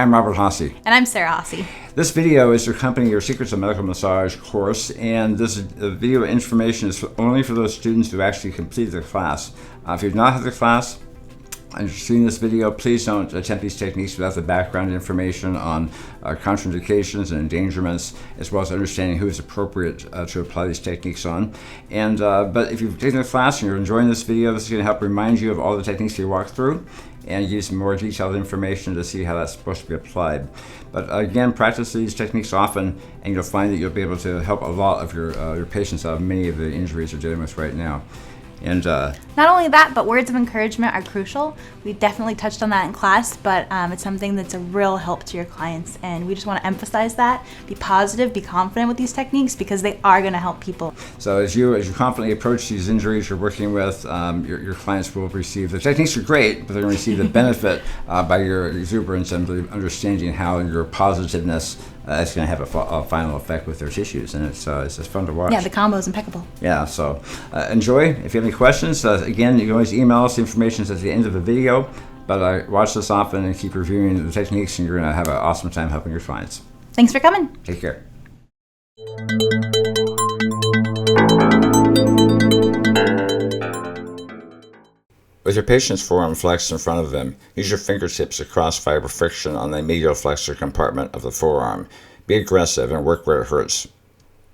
I'm Robert Hasse. And I'm Sarah Hasse. This video is to accompany your Secrets of Medical Massage course, and this video information is only for those students who actually completed the class. If you've not had the class and you're seeing this video, please don't attempt these techniques without the background information on contraindications and endangerments, as well as understanding who is appropriate to apply these techniques on. And but if you've taken the class and you're enjoying this video, this is going to help remind you of all the techniques you walk through and give you some more detailed information to see how that's supposed to be applied. But again, practice these techniques often, and you'll find that you'll be able to help a lot of your patients out of many of the injuries they're dealing with right now. And not only that, but words of encouragement are crucial. We definitely touched on that in class, but it's something that's a real help to your clients, and we just want to emphasize that. Be positive, be confident with these techniques, because they are going to help people. So as you confidently approach these injuries you're working with, your clients will receive, the techniques are great, but they're going to receive the benefit by your exuberance and understanding how your positiveness is going to have a final effect with their tissues, and it's just fun to watch. Yeah, the combo is impeccable. Yeah, so enjoy. If you have any questions, again, you can always email us. The information is at the end of the video, but watch this often and keep reviewing the techniques, and you're going to have an awesome time helping your clients. Thanks for coming. Take care. With your patient's forearm flexed in front of them, use your fingertips to cross fiber friction on the medial flexor compartment of the forearm. Be aggressive and work where it hurts.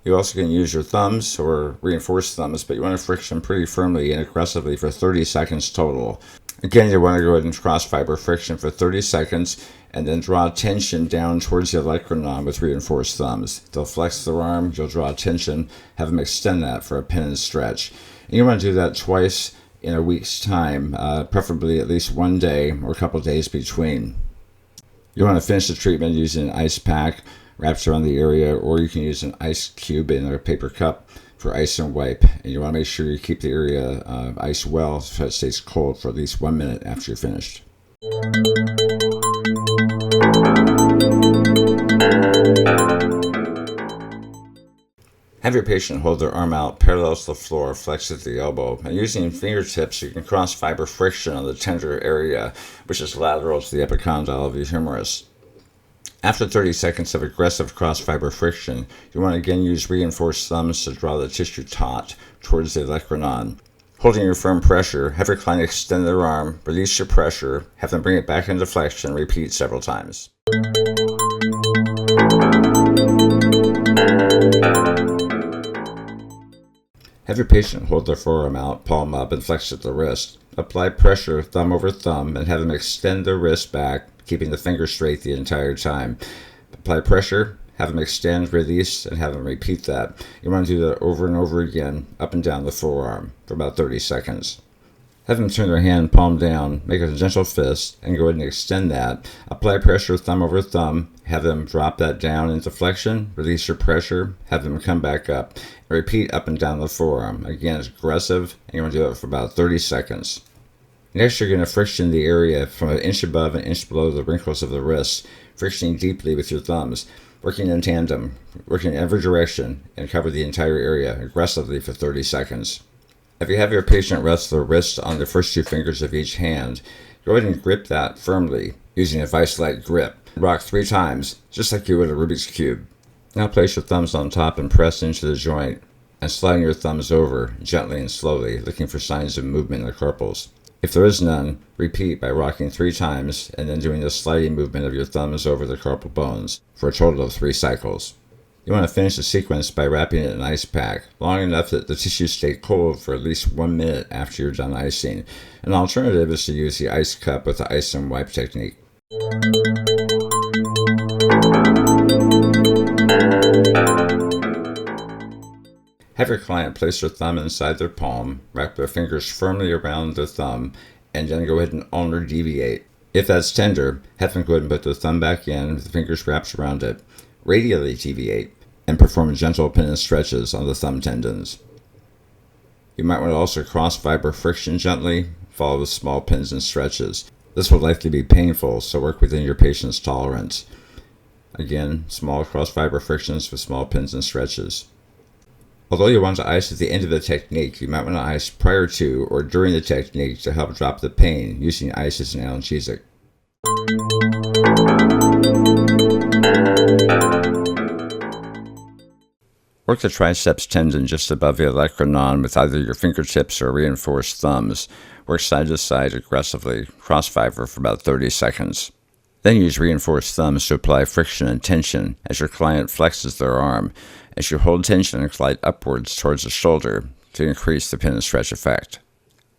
You also can use your thumbs or reinforced thumbs, but you want to friction pretty firmly and aggressively for 30 seconds total. Again, you want to go ahead and cross fiber friction for 30 seconds and then draw tension down towards the olecranon with reinforced thumbs. They'll flex their arm, you'll draw tension, have them extend that for a pin and stretch. And you want to do that twice in a week's time, preferably at least one day or a couple days between. You want to finish the treatment using an ice pack wrapped around the area, or you can use an ice cube in a paper cup for ice and wipe. And you want to make sure you keep the area ice well so it stays cold for at least 1 minute after you're finished. Have your patient hold their arm out parallel to the floor, flexed at the elbow, and using fingertips you can cross fiber friction on the tender area, which is lateral to the epicondyle of the humerus. After 30 seconds of aggressive cross fiber friction, you want to again use reinforced thumbs to draw the tissue taut towards the olecranon. Holding your firm pressure, have your client extend their arm, release your pressure, have them bring it back into flexion, repeat several times. Have your patient hold their forearm out, palm up, and flex at the wrist. Apply pressure, thumb over thumb, and have them extend their wrist back, keeping the finger straight the entire time. Apply pressure, have them extend, release, and have them repeat that. You want to do that over and over again, up and down the forearm, for about 30 seconds. Have them turn their hand palm down, make a gentle fist, and go ahead and extend that. Apply pressure, thumb over thumb, have them drop that down into flexion, release your pressure, have them come back up, and repeat up and down the forearm. Again, it's aggressive, and you want to do it for about 30 seconds. Next, you're going to friction the area from an inch above and inch below the wrinkles of the wrist, frictioning deeply with your thumbs, working in tandem, working in every direction, and cover the entire area aggressively for 30 seconds. If you have your patient rest their wrist on the first two fingers of each hand, go ahead and grip that firmly using a vice-like grip. Rock 3 times, just like you would a Rubik's Cube. Now place your thumbs on top and press into the joint, and sliding your thumbs over gently and slowly, looking for signs of movement in the carpals. If there is none, repeat by rocking 3 times and then doing the sliding movement of your thumbs over the carpal bones for a total of 3 cycles. You want to finish the sequence by wrapping it in an ice pack, long enough that the tissues stay cold for at least 1 minute after you're done icing. An alternative is to use the ice cup with the ice and wipe technique. Have your client place their thumb inside their palm, wrap their fingers firmly around the thumb, and then go ahead and ulnar deviate. If that's tender, have them go ahead and put their thumb back in with the fingers wrapped around it. Radially deviate, and perform gentle pin and stretches on the thumb tendons. You might want to also cross fiber friction gently, followed with small pins and stretches. This will likely be painful, so work within your patient's tolerance. Again, small cross fiber frictions with small pins and stretches. Although you want to ice at the end of the technique, you might want to ice prior to or during the technique to help drop the pain, using ice as an analgesic. Work the triceps tendon just above the olecranon with either your fingertips or reinforced thumbs. Work side to side aggressively, cross fiber for about 30 seconds. Then use reinforced thumbs to apply friction and tension as your client flexes their arm, as you hold tension and glide upwards towards the shoulder to increase the pin and stretch effect.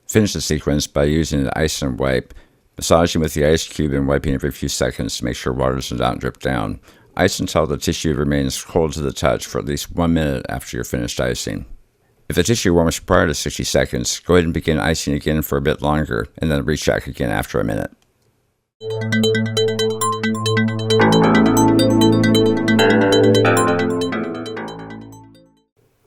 Finish the sequence by using the ice and wipe, massaging with the ice cube and wiping every few seconds to make sure water does not drip down. Ice until the tissue remains cold to the touch for at least 1 minute after you're finished icing. If the tissue warms prior to 60 seconds, go ahead and begin icing again for a bit longer, and then recheck again after a minute.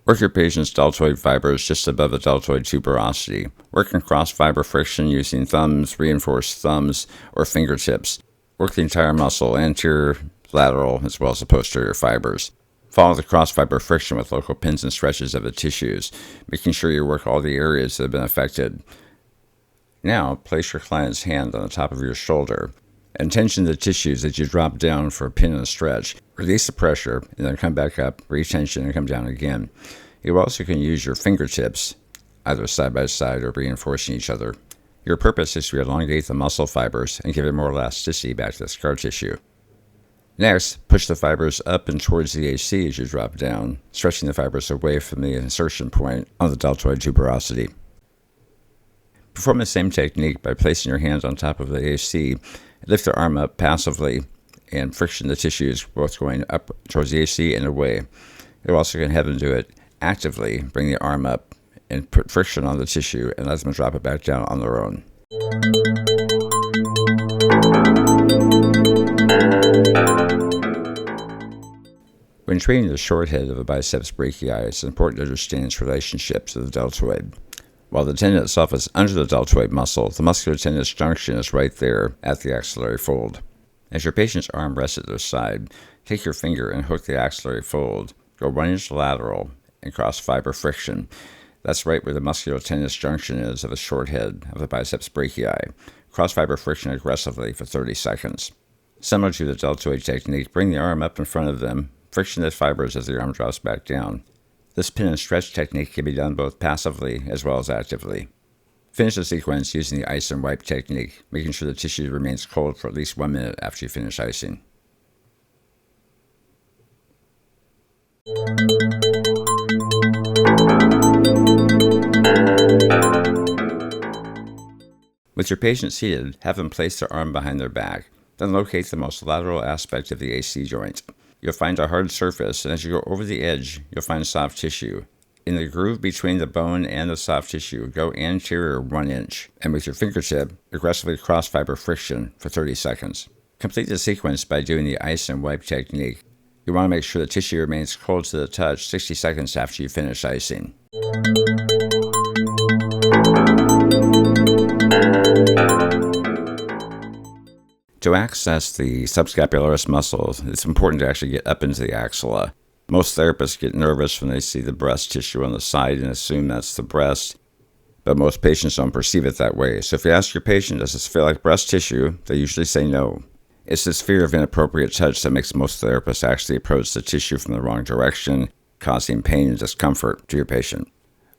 Work your patient's deltoid fibers just above the deltoid tuberosity. Work in cross-fiber friction using thumbs, reinforced thumbs, or fingertips. Work the entire muscle, anterior, lateral, as well as the posterior fibers. Follow the cross-fiber friction with local pins and stretches of the tissues, making sure you work all the areas that have been affected. Now, place your client's hand on the top of your shoulder and tension the tissues as you drop down for a pin and stretch. Release the pressure, and then come back up, retension, and come down again. You also can use your fingertips, either side by side or reinforcing each other. Your purpose is to elongate the muscle fibers and give it more elasticity back to the scar tissue. Next, push the fibers up and towards the AC as you drop down, stretching the fibers away from the insertion point on the deltoid tuberosity. Perform the same technique by placing your hands on top of the AC. Lift the arm up passively and friction the tissues, both going up towards the AC and away. You also can have them do it actively. Bring the arm up and put friction on the tissue and let them drop it back down on their own. When treating the short head of a biceps brachii, it's important to understand its relationship to the deltoid. While the tendon itself is under the deltoid muscle, the muscular tendinous junction is right there at the axillary fold. As your patient's arm rests at their side, take your finger and hook the axillary fold. Go 1 inch lateral and cross fiber friction. That's right where the muscular tendinous junction is of the short head of the biceps brachii. Cross fiber friction aggressively for 30 seconds. Similar to the deltoid technique, bring the arm up in front of them, friction the fibers as the arm drops back down. This pin and stretch technique can be done both passively as well as actively. Finish the sequence using the ice and wipe technique, making sure the tissue remains cold for at least 1 minute after you finish icing. With your patient seated, have them place their arm behind their back. Then locate the most lateral aspect of the AC joint. You'll find a hard surface, and as you go over the edge, you'll find soft tissue. In the groove between the bone and the soft tissue, go anterior 1 inch, and with your fingertip, aggressively cross fiber friction for 30 seconds. Complete the sequence by doing the ice and wipe technique. You want to make sure the tissue remains cold to the touch 60 seconds after you finish icing. To access the subscapularis muscles, it's important to actually get up into the axilla. Most therapists get nervous when they see the breast tissue on the side and assume that's the breast, but most patients don't perceive it that way. So if you ask your patient, does this feel like breast tissue, they usually say no. It's this fear of inappropriate touch that makes most therapists actually approach the tissue from the wrong direction, causing pain and discomfort to your patient.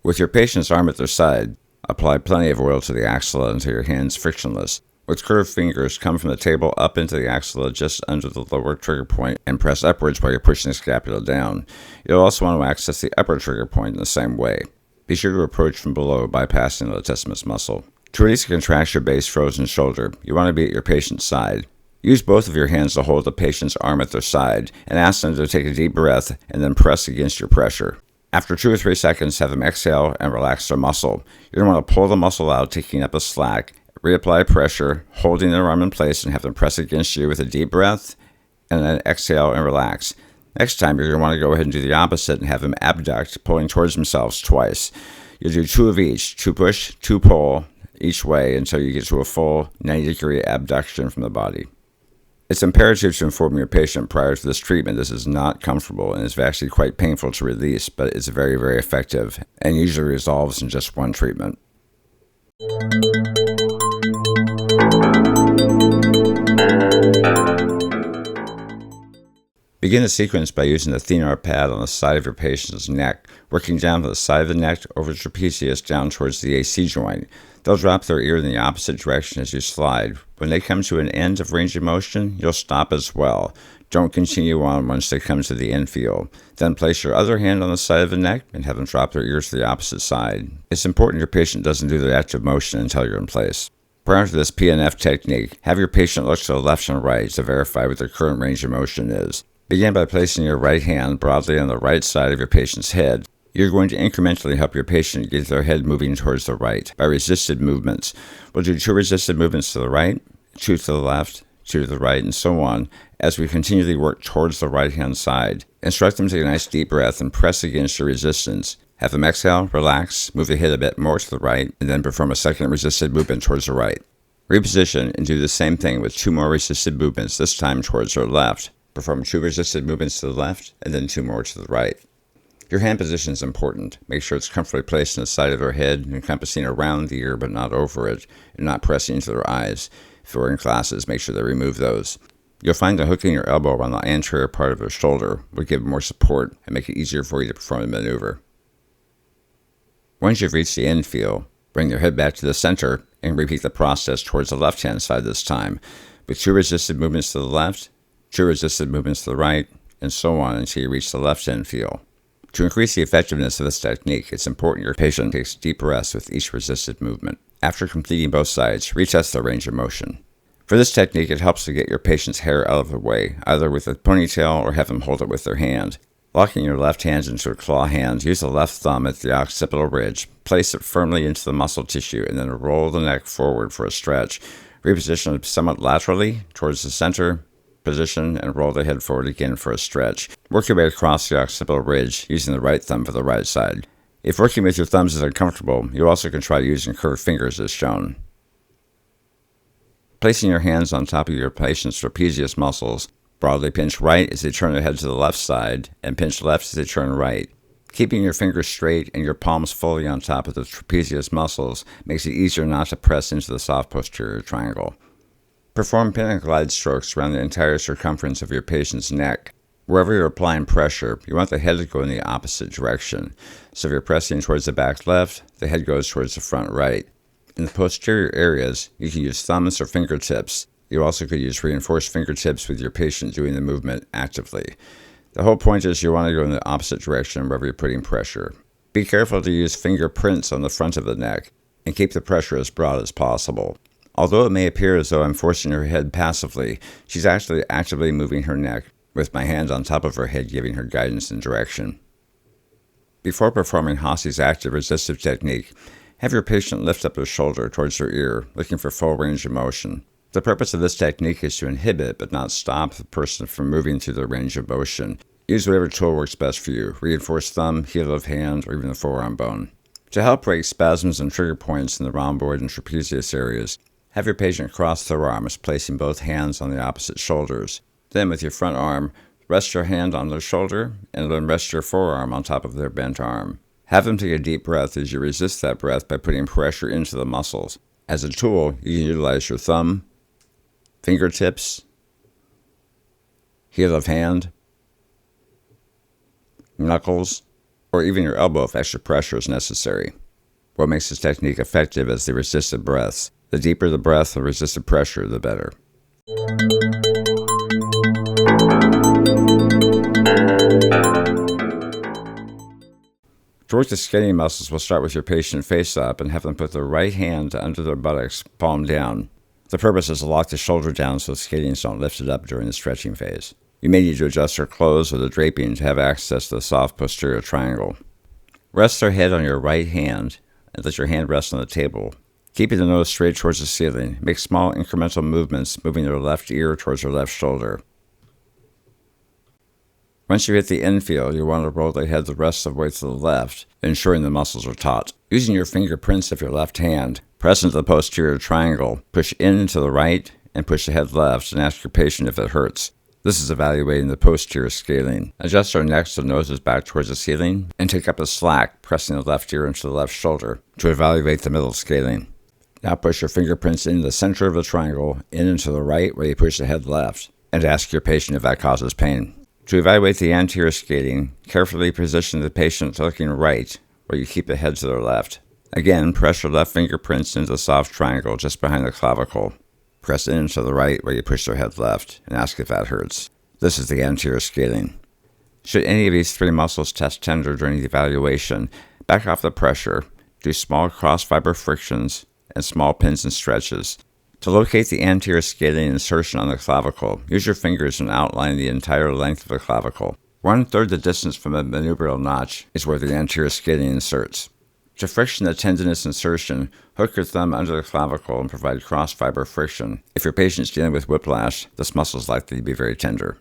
With your patient's arm at their side, apply plenty of oil to the axilla until your hand's frictionless. With curved fingers, come from the table up into the axilla just under the lower trigger point and press upwards while you're pushing the scapula down. You'll also want to access the upper trigger point in the same way. Be sure to approach from below, bypassing the latissimus muscle. To release and contract your base frozen shoulder, you want to be at your patient's side. Use both of your hands to hold the patient's arm at their side and ask them to take a deep breath and then press against your pressure. After 2 or 3 seconds, have them exhale and relax their muscle. You're going to want to pull the muscle out, taking up a slack. Reapply pressure, holding their arm in place, and have them press against you with a deep breath, and then exhale and relax. Next time, you're going to want to go ahead and do the opposite and have them abduct, pulling towards themselves twice. You'll do 2 of each, 2 push, 2 pull each way until you get to a full 90-degree abduction from the body. It's imperative to inform your patient prior to this treatment this is not comfortable and is actually quite painful to release, but it's very, very effective and usually resolves in just 1 treatment. Begin the sequence by using the thenar pad on the side of your patient's neck, working down to the side of the neck over the trapezius down towards the AC joint. They'll drop their ear in the opposite direction as you slide. When they come to an end of range of motion, you'll stop as well. Don't continue on once they come to the infield. Then place your other hand on the side of the neck and have them drop their ears to the opposite side. It's important your patient doesn't do the active motion until you're in place. Prior to this PNF technique, have your patient look to the left and right to verify what their current range of motion is. Begin by placing your right hand broadly on the right side of your patient's head. You're going to incrementally help your patient get their head moving towards the right by resisted movements. We'll do 2 resisted movements to the right, 2 to the left, 2 to the right, and so on, as we continually work towards the right-hand side. Instruct them to take a nice deep breath and press against your resistance. Have them exhale, relax, move the head a bit more to the right, and then perform a second resisted movement towards the right. Reposition and do the same thing with 2 more resisted movements, this time towards your left. Perform 2 resisted movements to the left, and then 2 more to the right. Your hand position is important. Make sure it's comfortably placed on the side of their head, encompassing around the ear but not over it, and not pressing into their eyes. If you're in classes, make sure they remove those. You'll find that hooking your elbow around the anterior part of their shoulder will give more support and make it easier for you to perform the maneuver. Once you've reached the infield, bring your head back to the center and repeat the process towards the left-hand side this time, with 2 resisted movements to the left, 2 resisted movements to the right, and so on until you reach the left infield. To increase the effectiveness of this technique, it's important your patient takes deep breaths with each resisted movement. After completing both sides, retest their range of motion. For this technique, it helps to get your patient's hair out of the way, either with a ponytail or have them hold it with their hand. Locking your left hand into a claw hand, use the left thumb at the occipital ridge, place it firmly into the muscle tissue, and then roll the neck forward for a stretch. Reposition somewhat laterally towards the center, position, and roll the head forward again for a stretch. Work your way across the occipital ridge using the right thumb for the right side. If working with your thumbs is uncomfortable, you also can try using curved fingers as shown. Placing your hands on top of your patient's trapezius muscles, broadly pinch right as they turn their head to the left side, and pinch left as they turn right. Keeping your fingers straight and your palms fully on top of the trapezius muscles makes it easier not to press into the soft posterior triangle. Perform pin and glide strokes around the entire circumference of your patient's neck. Wherever you're applying pressure, you want the head to go in the opposite direction. So if you're pressing towards the back left, the head goes towards the front right. In the posterior areas, you can use thumbs or fingertips. You also could use reinforced fingertips with your patient doing the movement actively. The whole point is you want to go in the opposite direction wherever you're putting pressure. Be careful to use fingerprints on the front of the neck and keep the pressure as broad as possible. Although it may appear as though I'm forcing her head passively, she's actually actively moving her neck, with my hand on top of her head giving her guidance and direction. Before performing Hosse's active resistive technique, have your patient lift up their shoulder towards their ear, looking for full range of motion. The purpose of this technique is to inhibit but not stop the person from moving through their range of motion. Use whatever tool works best for you, reinforced thumb, heel of hand, or even the forearm bone. To help break spasms and trigger points in the rhomboid and trapezius areas, have your patient cross their arms, placing both hands on the opposite shoulders. Then, with your front arm, rest your hand on their shoulder, and then rest your forearm on top of their bent arm. Have them take a deep breath as you resist that breath by putting pressure into the muscles. As a tool, you can utilize your thumb, fingertips, heel of hand, knuckles, or even your elbow if extra pressure is necessary. What makes this technique effective is the resisted breaths. The deeper the breath, the resisted pressure, the better. To work the skating muscles, we'll start with your patient face up and have them put their right hand under their buttocks, palm down. The purpose is to lock the shoulder down so the skatings don't lift it up during the stretching phase. You may need to adjust their clothes or the draping to have access to the soft posterior triangle. Rest their head on your right hand and let your hand rest on the table. Keeping the nose straight towards the ceiling, make small incremental movements, moving their left ear towards their left shoulder. Once you hit the infield, you want to roll the head the rest of the way to the left, ensuring the muscles are taut. Using your fingerprints of your left hand, press into the posterior triangle, push in and to the right, and push the head left, and ask your patient if it hurts. This is evaluating the posterior scaling. Adjust our necks so the nose is back towards the ceiling, and take up a slack, pressing the left ear into the left shoulder to evaluate the middle scaling. Now push your fingerprints into the center of the triangle, in and to the right where you push the head left, and ask your patient if that causes pain. To evaluate the anterior scaling, carefully position the patient looking right, where you keep the head to their left. Again, press your left fingerprints into the soft triangle just behind the clavicle. Press in to the right where you push their head left, and ask if that hurts. This is the anterior scaling. Should any of these three muscles test tender during the evaluation, back off the pressure, do small cross-fiber frictions, and small pins and stretches. To locate the anterior scaling insertion on the clavicle, use your fingers and outline the entire length of the clavicle. 1/3 the distance from the manubrial notch is where the anterior scaling inserts. To friction the tendinous insertion, hook your thumb under the clavicle and provide cross-fiber friction. If your patient is dealing with whiplash, this muscle is likely to be very tender.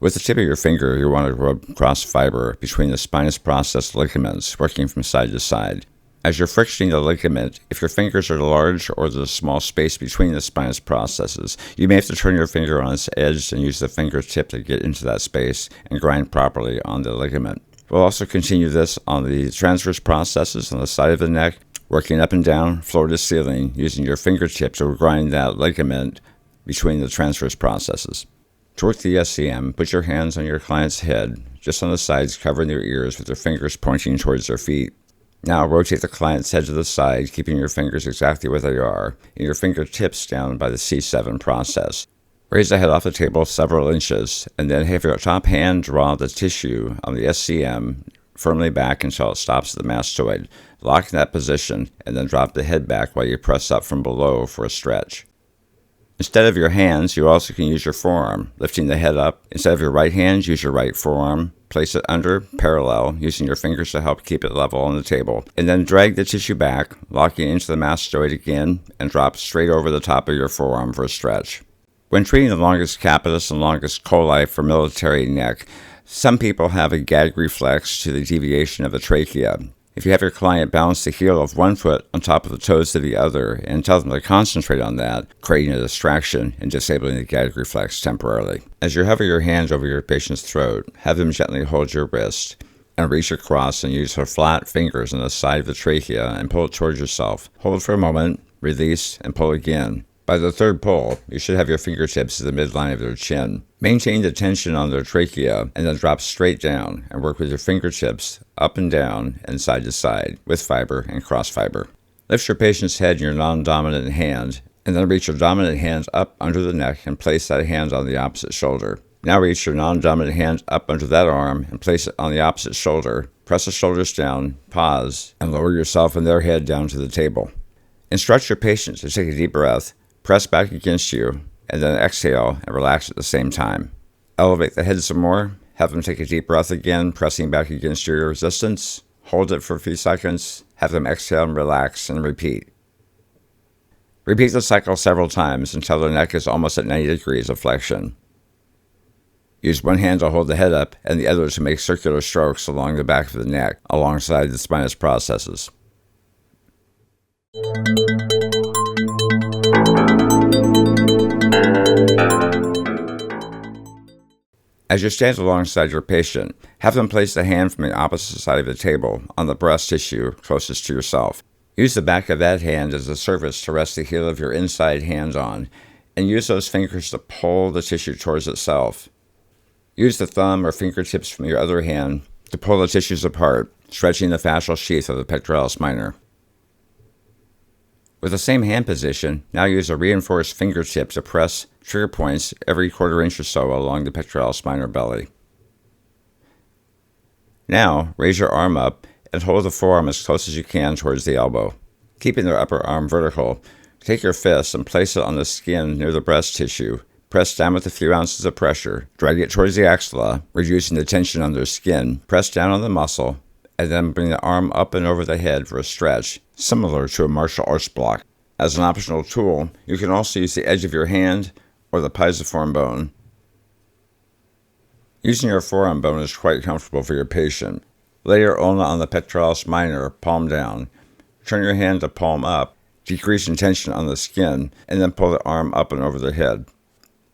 With the tip of your finger, you want to rub cross-fiber between the spinous process ligaments, working from side to side. As you're frictioning the ligament, if your fingers are large or there's a small space between the spinous processes, you may have to turn your finger on its edge and use the fingertip to get into that space and grind properly on the ligament. We'll also continue this on the transverse processes on the side of the neck, working up and down, floor to ceiling, using your fingertip to grind that ligament between the transverse processes. To work the SCM, put your hands on your client's head, just on the sides, covering their ears with their fingers pointing towards their feet. Now rotate the client's head to the side, keeping your fingers exactly where they are, and your fingertips down by the C7 process. Raise the head off the table several inches, and then have your top hand draw the tissue on the SCM firmly back until it stops at the mastoid. Lock in that position, and then drop the head back while you press up from below for a stretch. Instead of your hands, you also can use your forearm, lifting the head up. Instead of your right hand, use your right forearm. Place it under, parallel, using your fingers to help keep it level on the table. And then drag the tissue back, locking into the mastoid again, and drop straight over the top of your forearm for a stretch. When treating the longus capitis and longus coli for military neck, some people have a gag reflex to the deviation of the trachea. If you have your client balance the heel of one foot on top of the toes of the other and tell them to concentrate on that, creating a distraction and disabling the gag reflex temporarily. As you hover your hands over your patient's throat, have them gently hold your wrist and reach across and use her flat fingers on the side of the trachea and pull it towards yourself. Hold for a moment, release, and pull again. By the third pull, you should have your fingertips to the midline of their chin. Maintain the tension on their trachea and then drop straight down and work with your fingertips up and down and side to side with fiber and cross fiber. Lift your patient's head in your non-dominant hand and then reach your dominant hand up under the neck and place that hand on the opposite shoulder. Now reach your non-dominant hand up under that arm and place it on the opposite shoulder. Press the shoulders down, pause, and lower yourself and their head down to the table. Instruct your patient to take a deep breath. Press back against you, and then exhale and relax at the same time. Elevate the head some more. Have them take a deep breath again, pressing back against your resistance. Hold it for a few seconds. Have them exhale and relax, and repeat. Repeat the cycle several times until the neck is almost at 90 degrees of flexion. Use one hand to hold the head up and the other to make circular strokes along the back of the neck, alongside the spinous processes. As you stand alongside your patient, have them place the hand from the opposite side of the table on the breast tissue closest to yourself. Use the back of that hand as a surface to rest the heel of your inside hand on, and use those fingers to pull the tissue towards itself. Use the thumb or fingertips from your other hand to pull the tissues apart, stretching the fascial sheath of the pectoralis minor. With the same hand position, now use a reinforced fingertip to press trigger points every quarter inch or so along the pectoralis minor belly. Now, raise your arm up and hold the forearm as close as you can towards the elbow. Keeping the upper arm vertical, take your fist and place it on the skin near the breast tissue. Press down with a few ounces of pressure. Drag it towards the axilla, reducing the tension on their skin. Press down on the muscle, and then bring the arm up and over the head for a stretch, similar to a martial arts block. As an optional tool, you can also use the edge of your hand or the pisiform bone. Using your forearm bone is quite comfortable for your patient. Lay your ulna on the pectoralis minor, palm down. Turn your hand to palm up, decreasing tension on the skin, and then pull the arm up and over the head.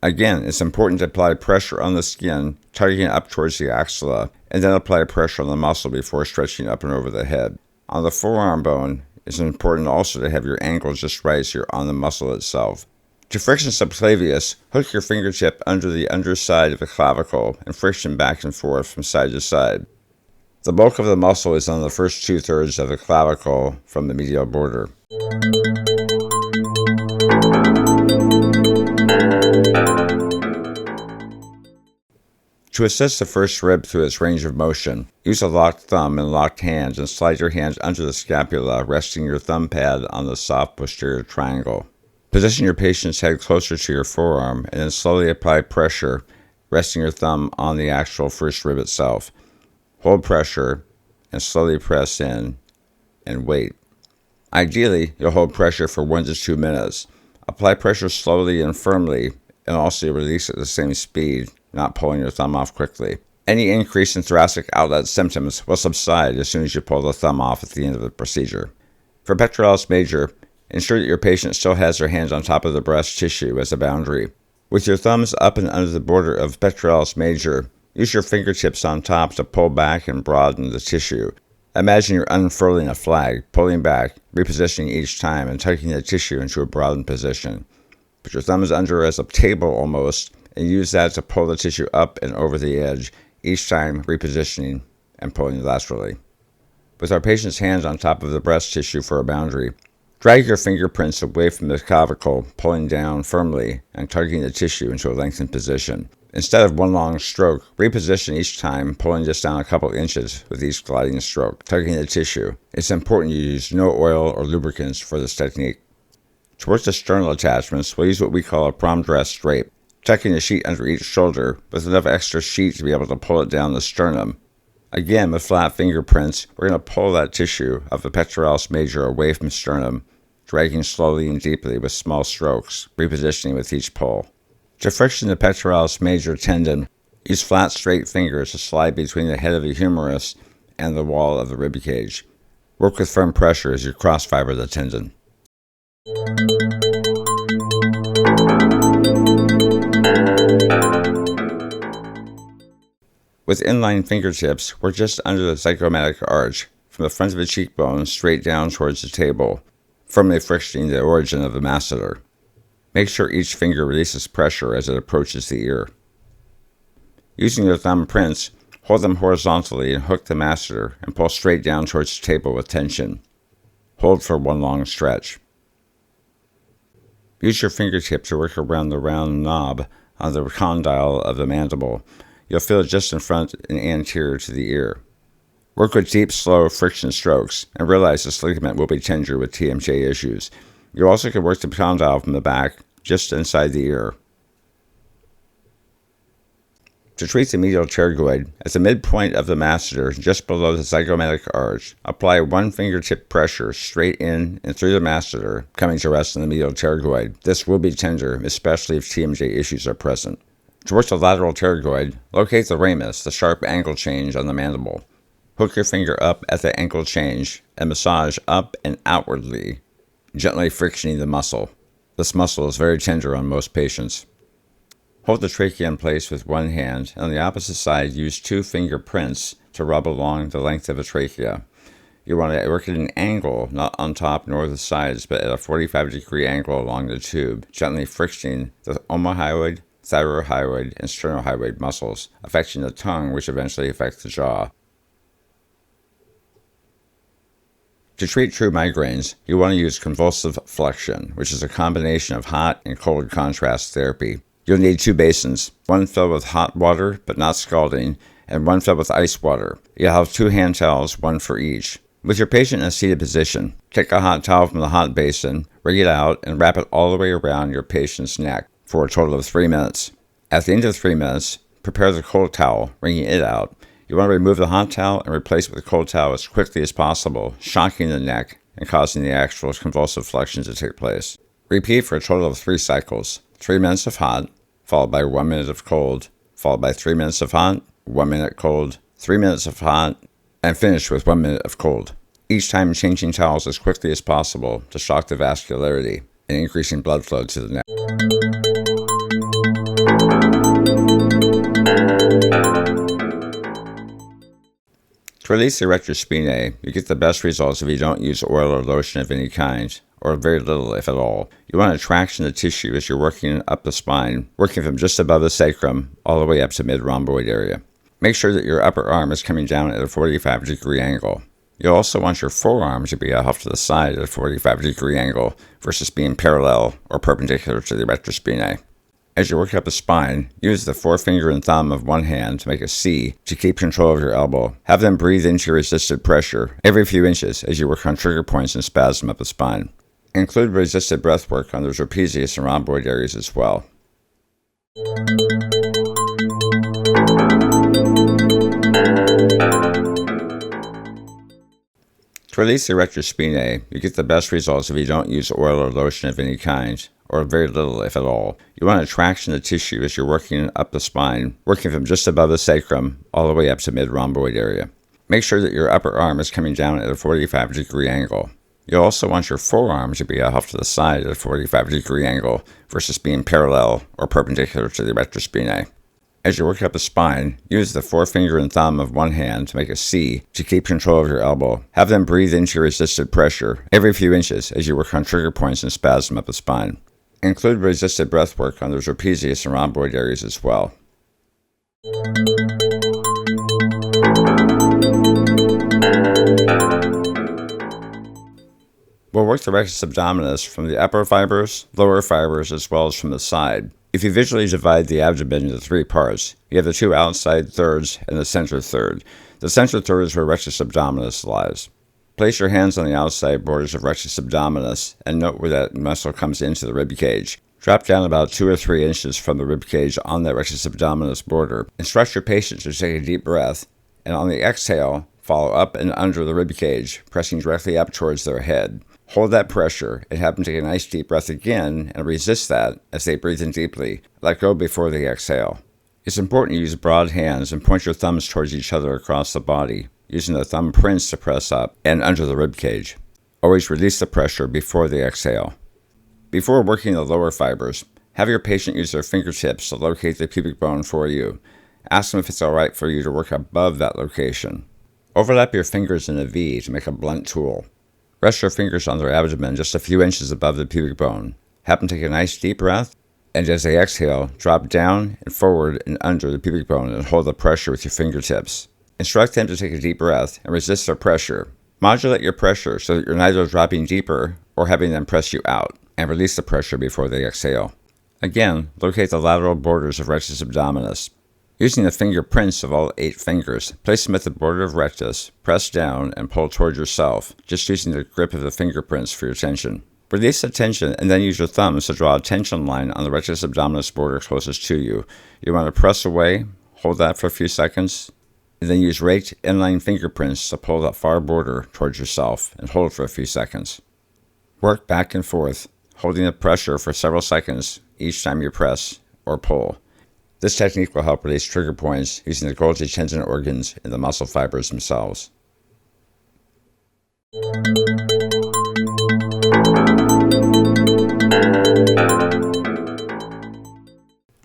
Again, it's important to apply pressure on the skin, tugging up towards the axilla, and then apply pressure on the muscle before stretching up and over the head. On the forearm bone, it's important also to have your angle just right so you're on the muscle itself. To friction subclavius, hook your fingertip under the underside of the clavicle and friction back and forth from side to side. The bulk of the muscle is on the first 2/3 of the clavicle from the medial border. To assist the first rib through its range of motion, use a locked thumb and locked hands and slide your hands under the scapula, resting your thumb pad on the soft posterior triangle. Position your patient's head closer to your forearm and then slowly apply pressure, resting your thumb on the actual first rib itself. Hold pressure and slowly press in and wait. Ideally, you'll hold pressure for 1 to 2 minutes. Apply pressure slowly and firmly and also release at the same speed, not pulling your thumb off quickly. Any increase in thoracic outlet symptoms will subside as soon as you pull the thumb off at the end of the procedure. For pectoralis major, ensure that your patient still has their hands on top of the breast tissue as a boundary. With your thumbs up and under the border of pectoralis major, use your fingertips on top to pull back and broaden the tissue. Imagine you're unfurling a flag, pulling back, repositioning each time, and tucking the tissue into a broadened position. Put your thumbs under as a table almost, and use that to pull the tissue up and over the edge, each time repositioning and pulling laterally. With our patient's hands on top of the breast tissue for a boundary, drag your fingerprints away from the clavicle, pulling down firmly and tugging the tissue into a lengthened position. Instead of one long stroke, reposition each time, pulling just down a couple inches with each gliding stroke, tugging the tissue. It's important you use no oil or lubricants for this technique. To work the sternal attachments, we'll use what we call a prom dress drape, tucking the sheet under each shoulder with enough extra sheet to be able to pull it down the sternum. Again, with flat fingerprints, we're going to pull that tissue of the pectoralis major away from sternum, dragging slowly and deeply with small strokes, repositioning with each pull. To friction the pectoralis major tendon, use flat straight fingers to slide between the head of the humerus and the wall of the rib cage. Work with firm pressure as you cross fiber the tendon. With inline fingertips, we're just under the zygomatic arch, from the front of the cheekbone straight down towards the table, firmly frictioning the origin of the masseter. Make sure each finger releases pressure as it approaches the ear. Using your thumb prints, hold them horizontally and hook the masseter and pull straight down towards the table with tension. Hold for one long stretch. Use your fingertip to work around the round knob on the condyle of the mandible. You'll feel it just in front and anterior to the ear. Work with deep, slow friction strokes and realize this ligament will be tender with TMJ issues. You also can work the condyle from the back, just inside the ear. To treat the medial pterygoid, at the midpoint of the masseter, just below the zygomatic arch, apply one fingertip pressure straight in and through the masseter, coming to rest in the medial pterygoid. This will be tender, especially if TMJ issues are present. To work the lateral pterygoid, locate the ramus, the sharp angle change on the mandible. Hook your finger up at the ankle change and massage up and outwardly, gently frictioning the muscle. This muscle is very tender on most patients. Hold the trachea in place with one hand, and on the opposite side, use 2 finger prints to rub along the length of the trachea. You want to work at an angle, not on top nor the sides, but at a 45-degree angle along the tube, gently frictioning the omohyoid, thyrohyoid, and sternohyoid muscles, affecting the tongue, which eventually affects the jaw. To treat true migraines, you want to use convulsive flexion, which is a combination of hot and cold contrast therapy. You'll need 2 basins, one filled with hot water but not scalding, and one filled with ice water. You'll have 2 hand towels, one for each. With your patient in a seated position, take a hot towel from the hot basin, wring it out, and wrap it all the way around your patient's neck for a total of 3 minutes. At the end of 3 minutes, prepare the cold towel, wringing it out. You want to remove the hot towel and replace it with the cold towel as quickly as possible, shocking the neck and causing the actual convulsive flexion to take place. Repeat for a total of 3 cycles. 3 minutes of hot, followed by 1 minute of cold, followed by 3 minutes of hot, 1 minute cold, 3 minutes of hot, and finish with 1 minute of cold. Each time changing towels as quickly as possible to shock the vascularity and increasing blood flow to the neck. To release the erector spinae, you get the best results if you don't use oil or lotion of any kind. or very little, if at all. You want to traction the tissue as you're working up the spine, working from just above the sacrum all the way up to mid-rhomboid area. Make sure that your upper arm is coming down at a 45-degree angle. You'll also want your forearm to be off to the side at a 45-degree angle versus being parallel or perpendicular to the erector spinae. As you work up the spine, use the forefinger and thumb of one hand to make a C to keep control of your elbow. Have them breathe into your resisted pressure every few inches as you work on trigger points and spasm up the spine. Include resisted breath work on the trapezius and rhomboid areas as well. To release the erector spinae, you get the best results if you don't use oil or lotion of any kind, or very little, if at all. You want to traction the tissue as you're working up the spine, working from just above the sacrum all the way up to mid-rhomboid area. Make sure that your upper arm is coming down at a 45-degree angle. You'll also want your forearm to be off to the side at a 45-degree angle versus being parallel or perpendicular to the erector spinae. As you work up the spine, use the forefinger and thumb of one hand to make a C to keep control of your elbow. Have them breathe into your resisted pressure every few inches as you work on trigger points and spasm up the spine. Include resisted breath work on the trapezius and rhomboid areas as well. We'll work the rectus abdominis from the upper fibers, lower fibers, as well as from the side. If you visually divide the abdomen into three parts, you have the two outside thirds and the center third. The center third is where rectus abdominis lies. Place your hands on the outside borders of rectus abdominis and note where that muscle comes into the rib cage. Drop down about 2 or 3 inches from the rib cage on that rectus abdominis border. Instruct your patient to take a deep breath, and on the exhale, follow up and under the rib cage, pressing directly up towards their head. Hold that pressure and have them take a nice deep breath again and resist that as they breathe in deeply. Let go before they exhale. It's important to use broad hands and point your thumbs towards each other across the body, using the thumb prints to press up and under the rib cage. Always release the pressure before they exhale. Before working the lower fibers, have your patient use their fingertips to locate the pubic bone for you. Ask them if it's all right for you to work above that location. Overlap your fingers in a V to make a blunt tool. Rest your fingers on their abdomen just a few inches above the pubic bone. Have them take a nice deep breath, and as they exhale, drop down and forward and under the pubic bone and hold the pressure with your fingertips. Instruct them to take a deep breath and resist their pressure. Modulate your pressure so that you're neither dropping deeper or having them press you out, and release the pressure before they exhale. Again, locate the lateral borders of rectus abdominis. Using the fingerprints of all 8 fingers, place them at the border of rectus, press down, and pull toward yourself, just using the grip of the fingerprints for your tension. Release the tension and then use your thumbs to draw a tension line on the rectus abdominis border closest to you. You want to press away, hold that for a few seconds, and then use raked inline fingerprints to pull that far border towards yourself and hold for a few seconds. Work back and forth, holding the pressure for several seconds each time you press or pull. This technique will help release trigger points using the Golgi tendon organs in the muscle fibers themselves.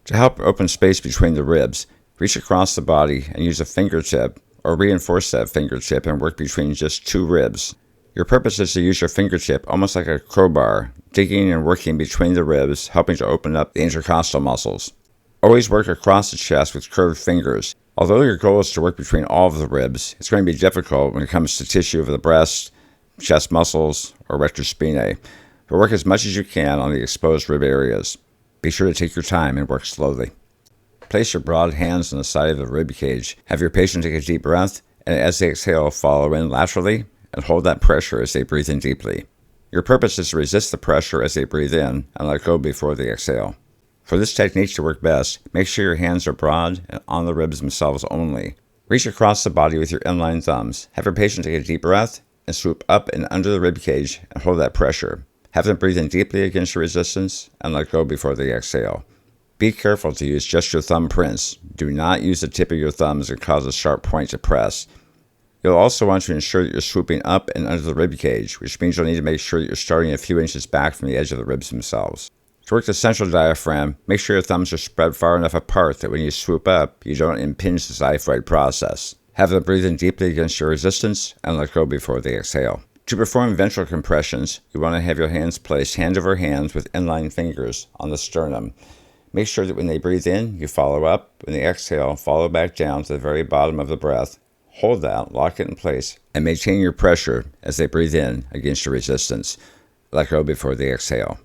To help open space between the ribs, reach across the body and use a fingertip or reinforce that fingertip and work between just 2 ribs. Your purpose is to use your fingertip almost like a crowbar, digging and working between the ribs, helping to open up the intercostal muscles. Always work across the chest with curved fingers. Although your goal is to work between all of the ribs, it's going to be difficult when it comes to tissue of the breast, chest muscles, or rectus spinae. But work as much as you can on the exposed rib areas. Be sure to take your time and work slowly. Place your broad hands on the side of the rib cage. Have your patient take a deep breath, and as they exhale, follow in laterally and hold that pressure as they breathe in deeply. Your purpose is to resist the pressure as they breathe in and let go before they exhale. For this technique to work best, make sure your hands are broad and on the ribs themselves only. Reach across the body with your inline thumbs. Have your patient take a deep breath and swoop up and under the rib cage and hold that pressure. Have them breathe in deeply against your resistance and let go before they exhale. Be careful to use just your thumb prints. Do not use the tip of your thumbs and cause a sharp point to press. You'll also want to ensure that you're swooping up and under the rib cage, which means you'll need to make sure that you're starting a few inches back from the edge of the ribs themselves. To work the central diaphragm, make sure your thumbs are spread far enough apart that when you swoop up, you don't impinge the xiphoid process. Have them breathe in deeply against your resistance and let go before they exhale. To perform ventral compressions, you want to have your hands placed hand over hand with inline fingers on the sternum. Make sure that when they breathe in, you follow up. When they exhale, follow back down to the very bottom of the breath. Hold that, lock it in place, and maintain your pressure as they breathe in against your resistance. Let go before they exhale.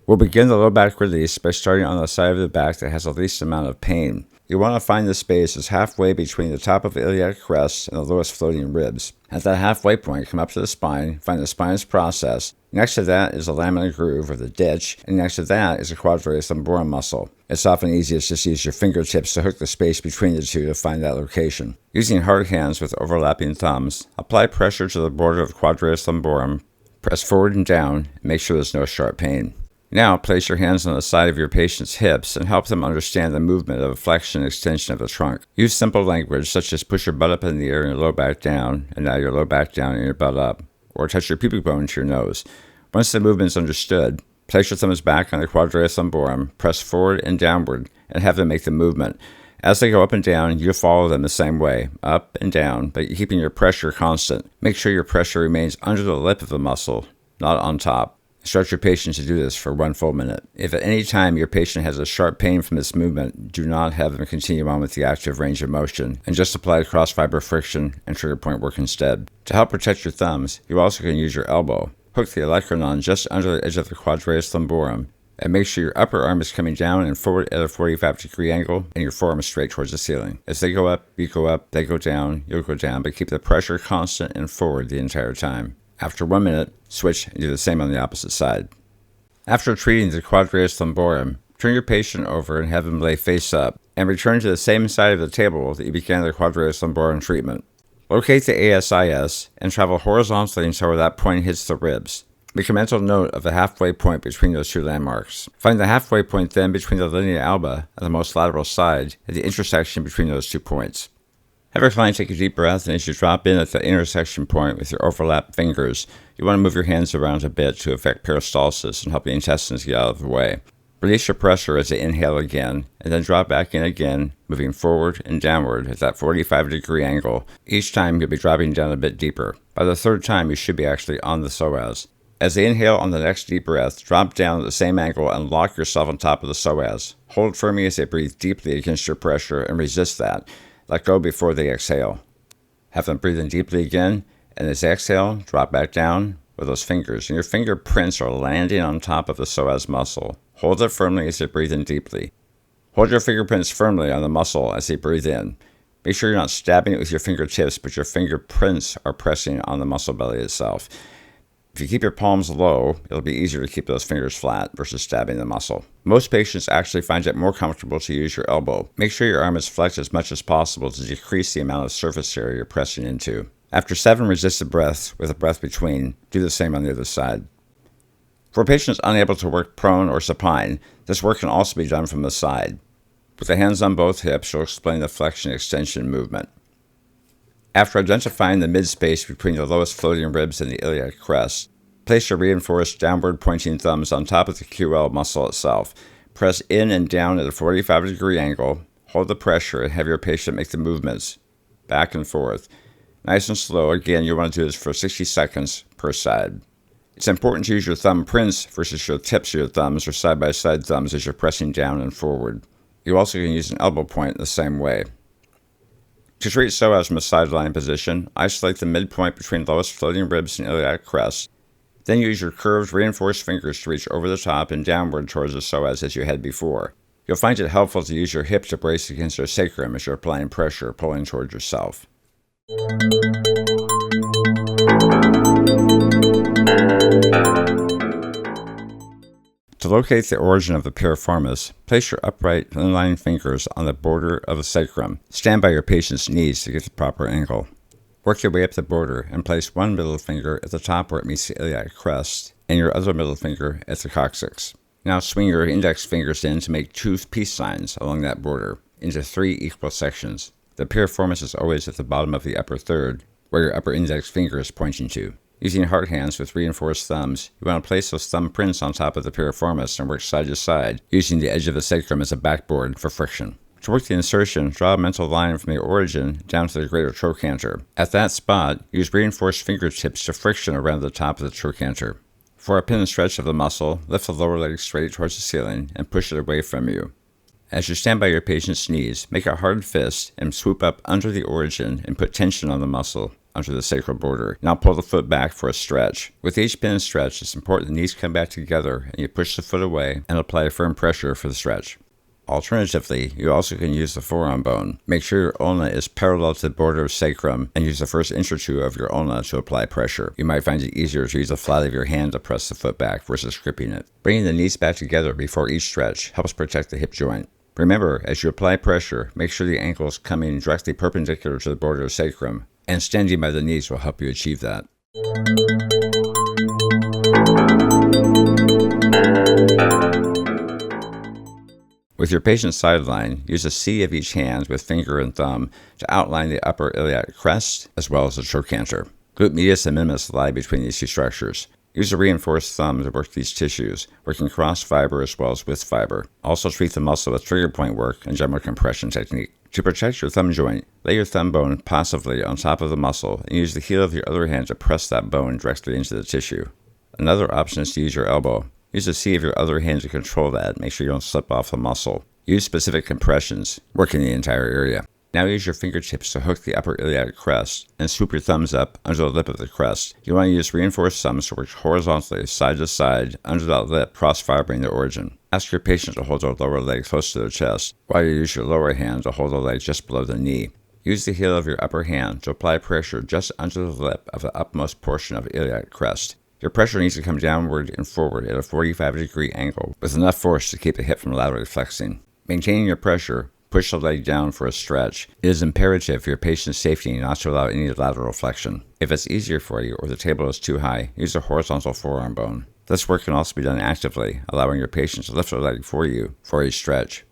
We'll begin the low back release by starting on the side of the back that has the least amount of pain. You want to find the space is halfway between the top of the iliac crest and the lowest floating ribs. At that halfway point, come up to the spine, find the spine's process. Next to that is the laminar groove or the ditch, and next to that is the quadratus lumborum muscle. It's often easiest just to use your fingertips to hook the space between the two to find that location. Using hard hands with overlapping thumbs, apply pressure to the border of the quadratus lumborum, press forward and down, and make sure there's no sharp pain. Now, place your hands on the side of your patient's hips and help them understand the movement of a flexion and extension of the trunk. Use simple language such as push your butt up in the air and your low back down, and now your low back down and your butt up, or touch your pubic bone to your nose. Once the movement is understood, place your thumbs back on the quadratus lumborum, press forward and downward, and have them make the movement. As they go up and down, you follow them the same way, up and down, but keeping your pressure constant. Make sure your pressure remains under the lip of the muscle, not on top. Instruct your patient to do this for 1 full minute. If at any time your patient has a sharp pain from this movement, do not have them continue on with the active range of motion, and just apply cross-fiber friction and trigger point work instead. To help protect your thumbs, you also can use your elbow. Hook the olecranon just under the edge of the quadratus lumborum, and make sure your upper arm is coming down and forward at a 45-degree angle, and your forearm is straight towards the ceiling. As they go up, you go up, they go down, you'll go down, but keep the pressure constant and forward the entire time. After 1 minute, switch and do the same on the opposite side. After treating the quadratus lumborum, turn your patient over and have them lay face up, and return to the same side of the table that you began the quadratus lumborum treatment. Locate the ASIS and travel horizontally until where that point hits the ribs. Make a mental note of the halfway point between those two landmarks. Find the halfway point then between the linea alba and the most lateral side at the intersection between those 2 points. Have your client take a deep breath, and as you drop in at the intersection point with your overlapped fingers, you want to move your hands around a bit to affect peristalsis and help the intestines get out of the way. Release your pressure as they inhale again, and then drop back in again, moving forward and downward at that 45-degree angle. Each time you'll be dropping down a bit deeper. By the third time, you should be actually on the psoas. As they inhale on the next deep breath, drop down at the same angle and lock yourself on top of the psoas. Hold firmly as they breathe deeply against your pressure and resist that. Let go before they exhale. Have them breathe in deeply again, and as they exhale, drop back down with those fingers, and your fingerprints are landing on top of the psoas muscle. Hold it firmly as they breathe in deeply. Hold your fingerprints firmly on the muscle as they breathe in. Make sure you're not stabbing it with your fingertips, but your fingerprints are pressing on the muscle belly itself. If you keep your palms low, it'll be easier to keep those fingers flat versus stabbing the muscle. Most patients actually find it more comfortable to use your elbow. Make sure your arm is flexed as much as possible to decrease the amount of surface area you're pressing into. After 7 resisted breaths with a breath between, do the same on the other side. For patients unable to work prone or supine, this work can also be done from the side. With the hands on both hips, you'll explain the flexion extension movement. After identifying the mid-space between the lowest floating ribs and the iliac crest, place your reinforced downward pointing thumbs on top of the QL muscle itself. Press in and down at a 45-degree angle, hold the pressure, and have your patient make the movements back and forth. Nice and slow. Again, you want to do this for 60 seconds per side. It's important to use your thumb prints versus your tips of your thumbs or side-by-side thumbs as you're pressing down and forward. You also can use an elbow point the same way. To treat psoas from a sideline position, isolate the midpoint between lowest floating ribs and iliac crest. Then use your curved, reinforced fingers to reach over the top and downward towards the psoas as you had before. You'll find it helpful to use your hip to brace against your sacrum as you're applying pressure, pulling towards yourself. To locate the origin of the piriformis, place your upright inline fingers on the border of the sacrum. Stand by your patient's knees to get the proper angle. Work your way up the border and place one middle finger at the top where it meets the iliac crest and your other middle finger at the coccyx. Now swing your index fingers in to make 2 peace signs along that border into 3 equal sections. The piriformis is always at the bottom of the upper third, where your upper index finger is pointing to. Using hard hands with reinforced thumbs, you want to place those thumb prints on top of the piriformis and work side to side, using the edge of the sacrum as a backboard for friction. To work the insertion, draw a mental line from the origin down to the greater trochanter. At that spot, use reinforced fingertips to friction around the top of the trochanter. For a pin and stretch of the muscle, lift the lower leg straight towards the ceiling and push it away from you. As you stand by your patient's knees, make a hard fist and swoop up under the origin and put tension on the muscle under the sacral border. Now pull the foot back for a stretch. With each pin and stretch, it's important the knees come back together and you push the foot away and apply a firm pressure for the stretch. Alternatively, you also can use the forearm bone. Make sure your ulna is parallel to the border of sacrum and use the first inch or two of your ulna to apply pressure. You might find it easier to use the flat of your hand to press the foot back versus gripping it. Bringing the knees back together before each stretch helps protect the hip joint. Remember, as you apply pressure, make sure the ankle is coming directly perpendicular to the border of sacrum, and standing by the knees will help you achieve that. With your patient's sideline, use a C of each hand with finger and thumb to outline the upper iliac crest as well as the trochanter. Glute medius and minimus lie between these two structures. Use a reinforced thumb to work these tissues, working cross fiber as well as with fiber. Also treat the muscle with trigger point work and general compression technique. To protect your thumb joint, lay your thumb bone passively on top of the muscle and use the heel of your other hand to press that bone directly into the tissue. Another option is to use your elbow. Use the C of your other hand to control that. Make sure you don't slip off the muscle. Use specific compressions, working the entire area. Now use your fingertips to hook the upper iliac crest and swoop your thumbs up under the lip of the crest. You want to use reinforced thumbs to work horizontally side to side under that lip, cross-fibering the origin. Ask your patient to hold their lower leg close to their chest, while you use your lower hand to hold the leg just below the knee. Use the heel of your upper hand to apply pressure just under the lip of the upmost portion of the iliac crest. Your pressure needs to come downward and forward at a 45-degree angle with enough force to keep the hip from laterally flexing. Maintaining your pressure, push the leg down for a stretch. It is imperative for your patient's safety not to allow any lateral flexion. If it's easier for you or the table is too high, use a horizontal forearm bone. This work can also be done actively, allowing your patient to lift their leg for you for a stretch.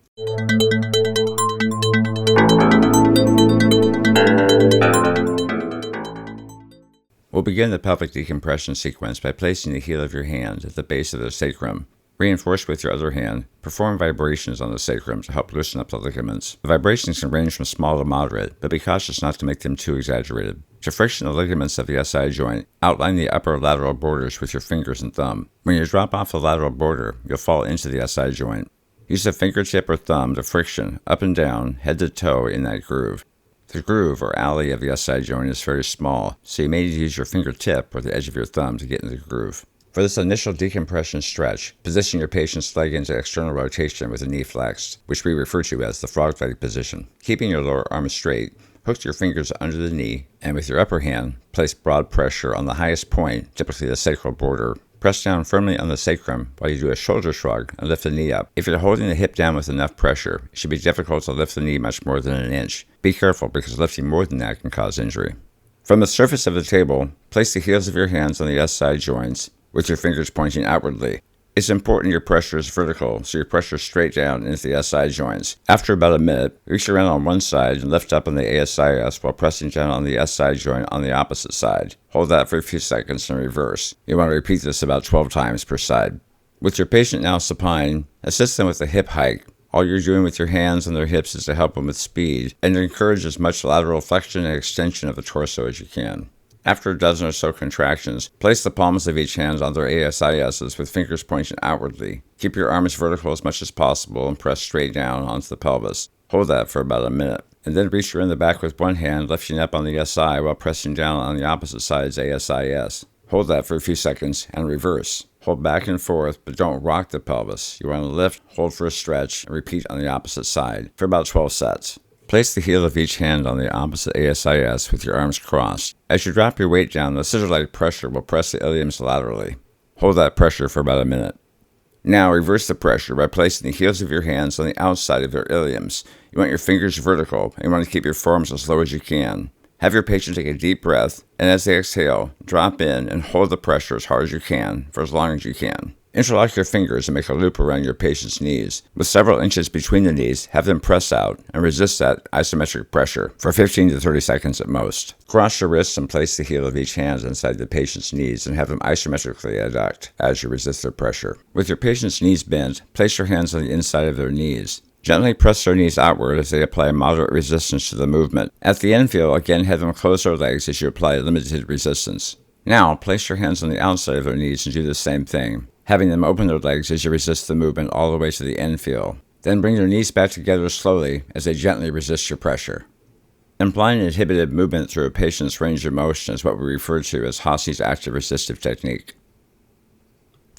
We'll begin the pelvic decompression sequence by placing the heel of your hand at the base of the sacrum. Reinforce with your other hand. Perform vibrations on the sacrum to help loosen up the ligaments. The vibrations can range from small to moderate, but be cautious not to make them too exaggerated. To friction the ligaments of the SI joint, outline the upper lateral borders with your fingers and thumb. When you drop off the lateral border, you'll fall into the SI joint. Use a fingertip or thumb to friction up and down, head to toe in that groove. The groove or alley of the SI joint is very small, so you may need to use your fingertip or the edge of your thumb to get in the groove. For this initial decompression stretch, position your patient's leg into external rotation with the knee flexed, which we refer to as the frog leg position. Keeping your lower arm straight, hook your fingers under the knee, and with your upper hand, place broad pressure on the highest point, typically the sacral border. Press down firmly on the sacrum while you do a shoulder shrug and lift the knee up. If you're holding the hip down with enough pressure, it should be difficult to lift the knee much more than an inch. Be careful because lifting more than that can cause injury. From the surface of the table, place the heels of your hands on the SI joints, with your fingers pointing outwardly. It's important your pressure is vertical, so your pressure is straight down into the SI joints. After about a minute, reach around on one side and lift up on the ASIS while pressing down on the SI joint on the opposite side. Hold that for a few seconds and reverse. You want to repeat this about 12 times per side. With your patient now supine, assist them with a hip hike. All you're doing with your hands and their hips is to help them with speed and encourage as much lateral flexion and extension of the torso as you can. After a dozen or so contractions, place the palms of each hand on their ASISs with fingers pointing outwardly. Keep your arms vertical as much as possible and press straight down onto the pelvis. Hold that for about a minute, and then reach around the back with one hand, lifting up on the SI while pressing down on the opposite side's ASIS. Hold that for a few seconds and reverse. Hold back and forth, but don't rock the pelvis. You want to lift, hold for a stretch, and repeat on the opposite side for about 12 sets. Place the heel of each hand on the opposite ASIS with your arms crossed. As you drop your weight down, the scissor-like pressure will press the iliums laterally. Hold that pressure for about a minute. Now reverse the pressure by placing the heels of your hands on the outside of your iliums. You want your fingers vertical, and you want to keep your forearms as low as you can. Have your patient take a deep breath, and as they exhale, drop in and hold the pressure as hard as you can for as long as you can. Interlock your fingers and make a loop around your patient's knees. With several inches between the knees, have them press out and resist that isometric pressure for 15 to 30 seconds at most. Cross your wrists and place the heel of each hand inside the patient's knees and have them isometrically adduct as you resist their pressure. With your patient's knees bent, place your hands on the inside of their knees. Gently press their knees outward as they apply moderate resistance to the movement. At the infill, again have them close their legs as you apply limited resistance. Now, place your hands on the outside of their knees and do the same thing, having them open their legs as you resist the movement all the way to the infill. Then bring their knees back together slowly as they gently resist your pressure. Implying inhibited movement through a patient's range of motion is what we refer to as Hosse's active resistive technique.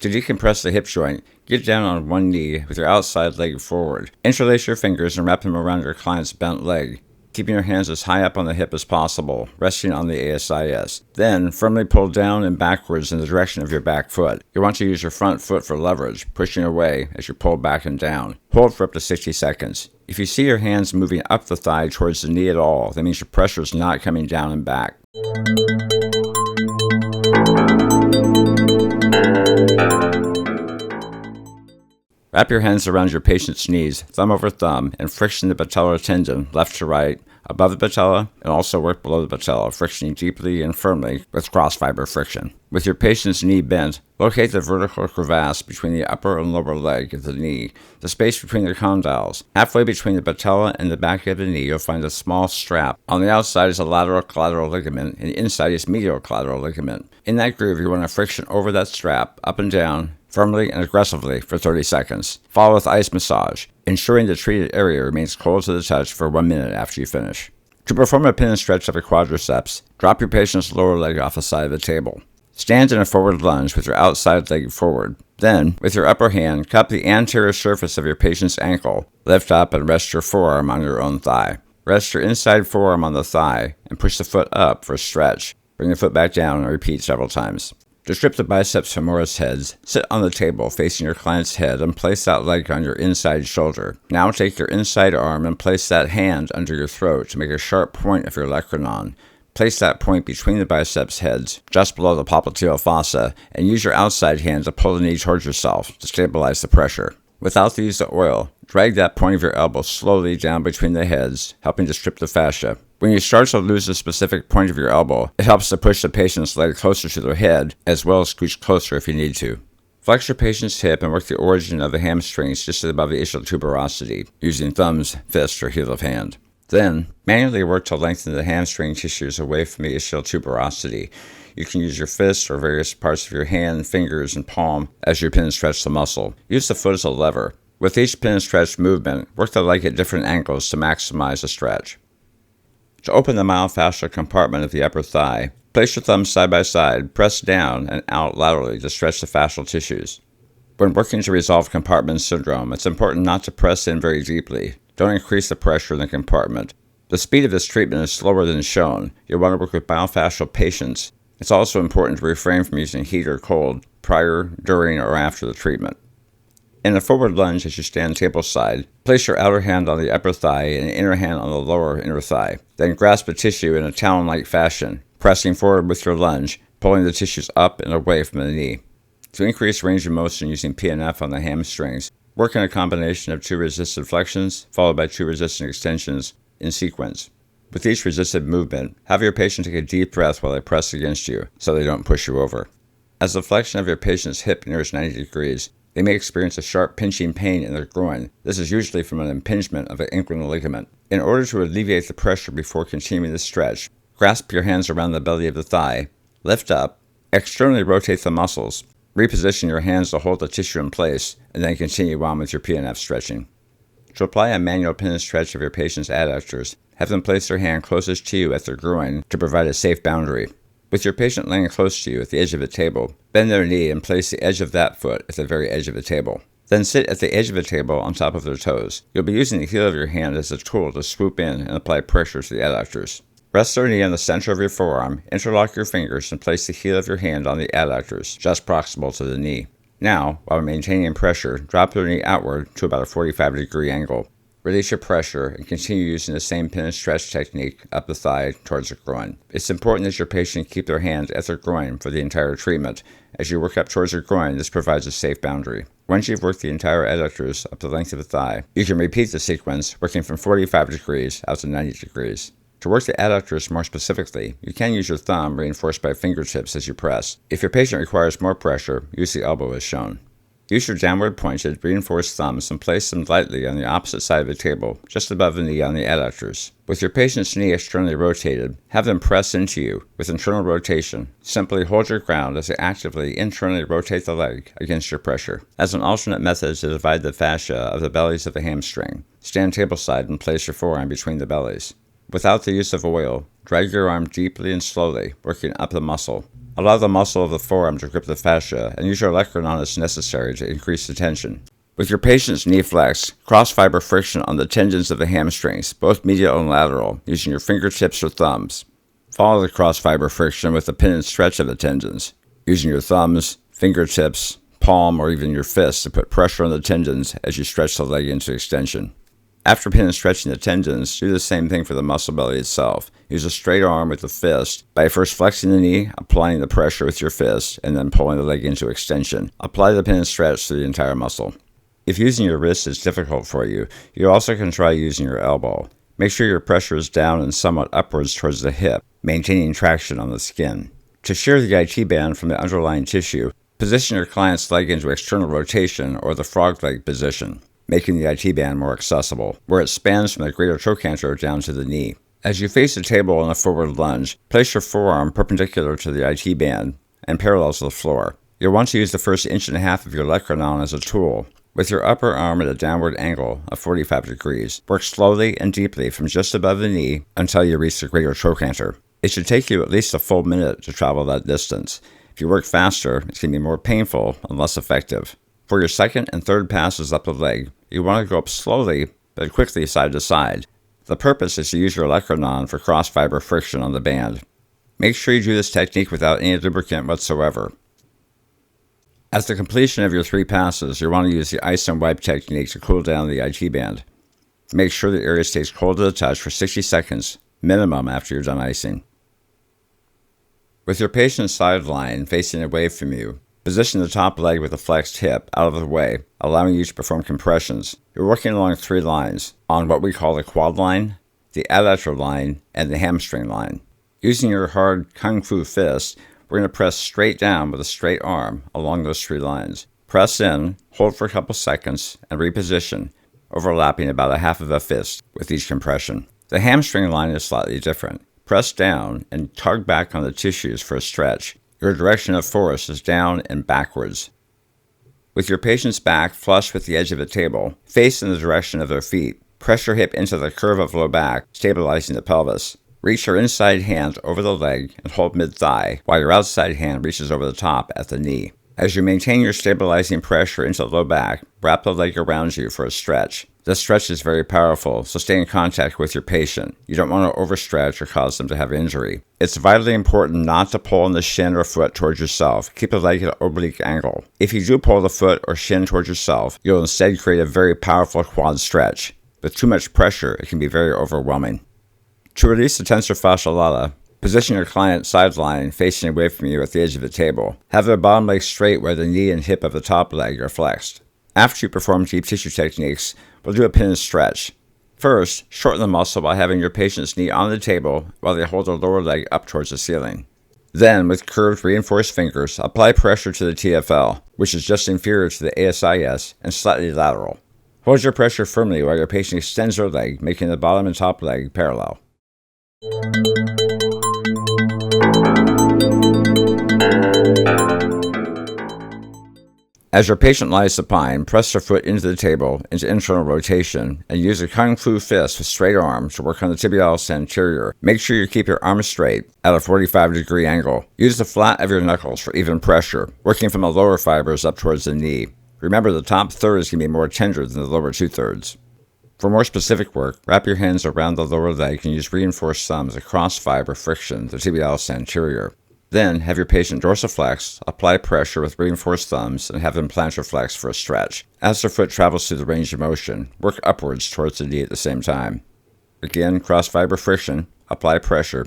To decompress the hip joint, get down on one knee with your outside leg forward. Interlace your fingers and wrap them around your client's bent leg, keeping your hands as high up on the hip as possible, resting on the ASIS. Then, firmly pull down and backwards in the direction of your back foot. You want to use your front foot for leverage, pushing away as you pull back and down. Hold for up to 60 seconds. If you see your hands moving up the thigh towards the knee at all, that means your pressure is not coming down and back. Wrap your hands around your patient's knees, thumb over thumb, and friction the patellar tendon left to right, above the patella, and also work below the patella, frictioning deeply and firmly with cross-fiber friction. With your patient's knee bent, locate the vertical crevasse between the upper and lower leg of the knee, the space between the condyles. Halfway between the patella and the back of the knee, you'll find a small strap. On the outside is a lateral collateral ligament, and inside is medial collateral ligament. In that groove, you want to friction over that strap, up and down, firmly and aggressively for 30 seconds. Follow with ice massage, ensuring the treated area remains cold to the touch for 1 minute after you finish. To perform a pin and stretch of the quadriceps, drop your patient's lower leg off the side of the table. Stand in a forward lunge with your outside leg forward. Then, with your upper hand, cup the anterior surface of your patient's ankle, lift up and rest your forearm on your own thigh. Rest your inside forearm on the thigh and push the foot up for a stretch. Bring the foot back down and repeat several times. To strip the biceps femoris heads, sit on the table facing your client's head and place that leg on your inside shoulder. Now take your inside arm and place that hand under your throat to make a sharp point of your olecranon. Place that point between the biceps heads, just below the popliteal fossa, and use your outside hand to pull the knee towards yourself to stabilize the pressure. Without the use of oil, drag that point of your elbow slowly down between the heads, helping to strip the fascia. When you start to lose the specific point of your elbow, it helps to push the patient's leg closer to their head, as well as scooch closer if you need to. Flex your patient's hip and work the origin of the hamstrings just above the ischial tuberosity, using thumbs, fist, or heel of hand. Then, manually work to lengthen the hamstring tissues away from the ischial tuberosity. You can use your fist or various parts of your hand, fingers, and palm as you pin and stretch the muscle. Use the foot as a lever. With each pin and stretch movement, work the leg at different angles to maximize the stretch. To open the myofascial compartment of the upper thigh, place your thumbs side by side, press down and out laterally to stretch the fascial tissues. When working to resolve compartment syndrome, it's important not to press in very deeply. Don't increase the pressure in the compartment. The speed of this treatment is slower than shown. You'll want to work with myofascial patients. It's also important to refrain from using heat or cold prior, during, or after the treatment. In a forward lunge as you stand tableside, place your outer hand on the upper thigh and inner hand on the lower inner thigh. Then grasp the tissue in a talon-like fashion, pressing forward with your lunge, pulling the tissues up and away from the knee. To increase range of motion using PNF on the hamstrings, work in a combination of 2 resisted flexions followed by 2 resistant extensions in sequence. With each resisted movement, have your patient take a deep breath while they press against you so they don't push you over. As the flexion of your patient's hip nears 90 degrees, they may experience a sharp pinching pain in their groin. This is usually from an impingement of the inguinal ligament. In order to alleviate the pressure before continuing the stretch, grasp your hands around the belly of the thigh, lift up, externally rotate the muscles, reposition your hands to hold the tissue in place, and then continue on with your PNF stretching. To apply a manual pin and stretch of your patient's adductors, have them place their hand closest to you at their groin to provide a safe boundary. With your patient laying close to you at the edge of the table, bend their knee and place the edge of that foot at the very edge of the table. Then sit at the edge of the table on top of their toes. You'll be using the heel of your hand as a tool to swoop in and apply pressure to the adductors. Rest their knee on the center of your forearm, interlock your fingers, and place the heel of your hand on the adductors, just proximal to the knee. Now, while maintaining pressure, drop their knee outward to about a 45-degree angle. Release your pressure and continue using the same pin and stretch technique up the thigh towards the groin. It's important that your patient keep their hands at their groin for the entire treatment. As you work up towards your groin, this provides a safe boundary. Once you've worked the entire adductors up the length of the thigh, you can repeat the sequence, working from 45 degrees out to 90 degrees. To work the adductors more specifically, you can use your thumb reinforced by fingertips as you press. If your patient requires more pressure, use the elbow as shown. Use your downward pointed, reinforced thumbs and place them lightly on the opposite side of the table, just above the knee on the adductors. With your patient's knee externally rotated, have them press into you with internal rotation. Simply hold your ground as they actively internally rotate the leg against your pressure. As an alternate method to divide the fascia of the bellies of the hamstring, stand tableside and place your forearm between the bellies. Without the use of oil, drag your arm deeply and slowly, working up the muscle. Allow the muscle of the forearm to grip the fascia and use your olecranon as necessary to increase the tension. With your patient's knee flexed, cross-fiber friction on the tendons of the hamstrings, both medial and lateral, using your fingertips or thumbs. Follow the cross-fiber friction with the pin and stretch of the tendons, using your thumbs, fingertips, palm, or even your fists to put pressure on the tendons as you stretch the leg into extension. After pin and stretching the tendons, do the same thing for the muscle belly itself. Use a straight arm with the fist by first flexing the knee, applying the pressure with your fist, and then pulling the leg into extension. Apply the pin and stretch to the entire muscle. If using your wrist is difficult for you, you also can try using your elbow. Make sure your pressure is down and somewhat upwards towards the hip, maintaining traction on the skin. To shear the IT band from the underlying tissue, position your client's leg into external rotation or the frog leg position, making the IT band more accessible, where it spans from the greater trochanter down to the knee. As you face the table in a forward lunge, place your forearm perpendicular to the IT band and parallel to the floor. You'll want to use the first inch and a half of your olecranon as a tool. With your upper arm at a downward angle of 45 degrees, work slowly and deeply from just above the knee until you reach the greater trochanter. It should take you at least a full minute to travel that distance. If you work faster, it's going to be more painful and less effective. For your second and third passes up the leg, you want to go up slowly, but quickly side to side. The purpose is to use your olecranon for cross-fiber friction on the band. Make sure you do this technique without any lubricant whatsoever. At the completion of your 3 passes, you want to use the ice and wipe technique to cool down the IT band. Make sure the area stays cold to the touch for 60 seconds, minimum after you're done icing. With your patient's sideline facing away from you, position the top leg with a flexed hip out of the way, allowing you to perform compressions. You're working along 3 lines, on what we call the quad line, the adductor line, and the hamstring line. Using your hard kung fu fist, we're going to press straight down with a straight arm along those 3 lines. Press in, hold for a couple seconds, and reposition, overlapping about a half of a fist with each compression. The hamstring line is slightly different. Press down and tug back on the tissues for a stretch. Your direction of force is down and backwards. With your patient's back flush with the edge of the table, face in the direction of their feet. Press your hip into the curve of low back, stabilizing the pelvis. Reach your inside hand over the leg and hold mid-thigh, while your outside hand reaches over the top at the knee. As you maintain your stabilizing pressure into the low back, wrap the leg around you for a stretch. This stretch is very powerful, so stay in contact with your patient. You don't want to overstretch or cause them to have injury. It's vitally important not to pull on the shin or foot towards yourself. Keep the leg at an oblique angle. If you do pull the foot or shin towards yourself, you'll instead create a very powerful quad stretch. With too much pressure, it can be very overwhelming. To release the tensor fascia lata, position your client sideline facing away from you at the edge of the table. Have their bottom leg straight where the knee and hip of the top leg are flexed. After you perform deep tissue techniques, we'll do a pin and stretch. First, shorten the muscle by having your patient's knee on the table while they hold their lower leg up towards the ceiling. Then, with curved reinforced fingers, apply pressure to the TFL, which is just inferior to the ASIS and slightly lateral. Hold your pressure firmly while your patient extends their leg, making the bottom and top leg parallel. As your patient lies supine, press their foot into the table into internal rotation and use a kung fu fist with straight arm to work on the tibialis anterior. Make sure you keep your arms straight at a 45-degree angle. Use the flat of your knuckles for even pressure, working from the lower fibers up towards the knee. Remember, the top third is going to be more tender than the lower 2/3. For more specific work, wrap your hands around the lower leg and use reinforced thumbs across fiber friction, the tibialis anterior. Then have your patient dorsiflex, apply pressure with reinforced thumbs, and have them plantarflex for a stretch. As their foot travels through the range of motion, work upwards towards the knee at the same time. Again, cross-fiber friction, apply pressure,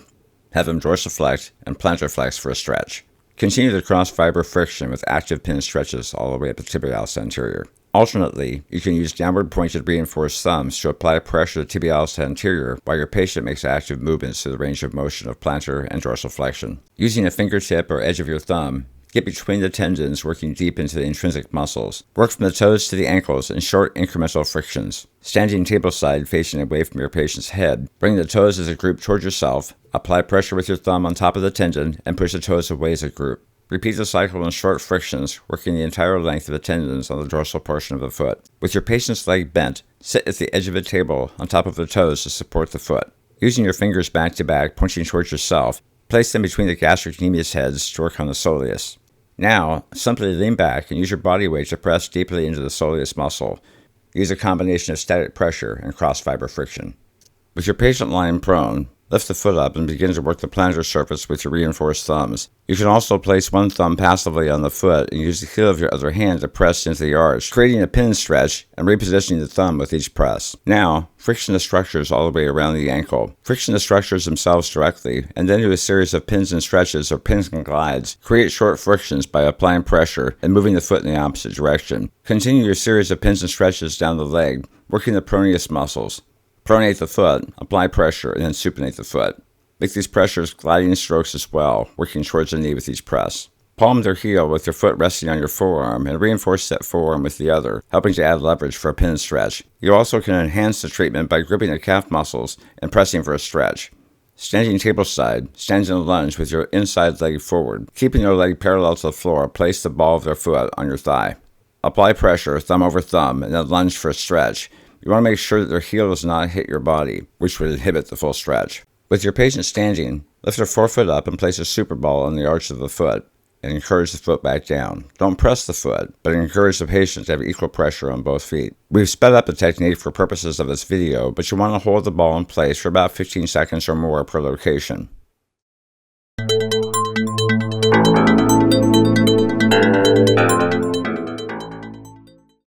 have them dorsiflex and plantarflex for a stretch. Continue the cross-fiber friction with active pin stretches all the way up the tibialis anterior. Alternately, you can use downward-pointed reinforced thumbs to apply pressure to tibialis anterior while your patient makes active movements through the range of motion of plantar and dorsal flexion. Using a fingertip or edge of your thumb, get between the tendons, working deep into the intrinsic muscles. Work from the toes to the ankles in short incremental frictions. Standing table side facing away from your patient's head, bring the toes as a group toward yourself, apply pressure with your thumb on top of the tendon, and push the toes away as a group. Repeat the cycle in short frictions, working the entire length of the tendons on the dorsal portion of the foot. With your patient's leg bent, sit at the edge of a table on top of the toes to support the foot. Using your fingers back to back, pointing towards yourself, place them between the gastrocnemius heads to work on the soleus. Now, simply lean back and use your body weight to press deeply into the soleus muscle. Use a combination of static pressure and cross-fiber friction. With your patient lying prone, lift the foot up and begin to work the plantar surface with your reinforced thumbs. You can also place one thumb passively on the foot and use the heel of your other hand to press into the arch, creating a pin stretch and repositioning the thumb with each press. Now, friction the structures all the way around the ankle. Friction the structures themselves directly, and then do a series of pins and stretches or pins and glides. Create short frictions by applying pressure and moving the foot in the opposite direction. Continue your series of pins and stretches down the leg, working the peroneus muscles. Pronate the foot, apply pressure, and then supinate the foot. Make these pressures gliding strokes as well, working towards the knee with each press. Palm their heel with your foot resting on your forearm and reinforce that forearm with the other, helping to add leverage for a pin stretch. You also can enhance the treatment by gripping the calf muscles and pressing for a stretch. Standing table side, stand in a lunge with your inside leg forward. Keeping your leg parallel to the floor, place the ball of their foot on your thigh. Apply pressure, thumb over thumb, and then lunge for a stretch. You want to make sure that their heel does not hit your body, which would inhibit the full stretch. With your patient standing, lift their forefoot up and place a super ball on the arch of the foot and encourage the foot back down. Don't press the foot, but encourage the patient to have equal pressure on both feet. We've sped up the technique for purposes of this video, but you want to hold the ball in place for about 15 seconds or more per location.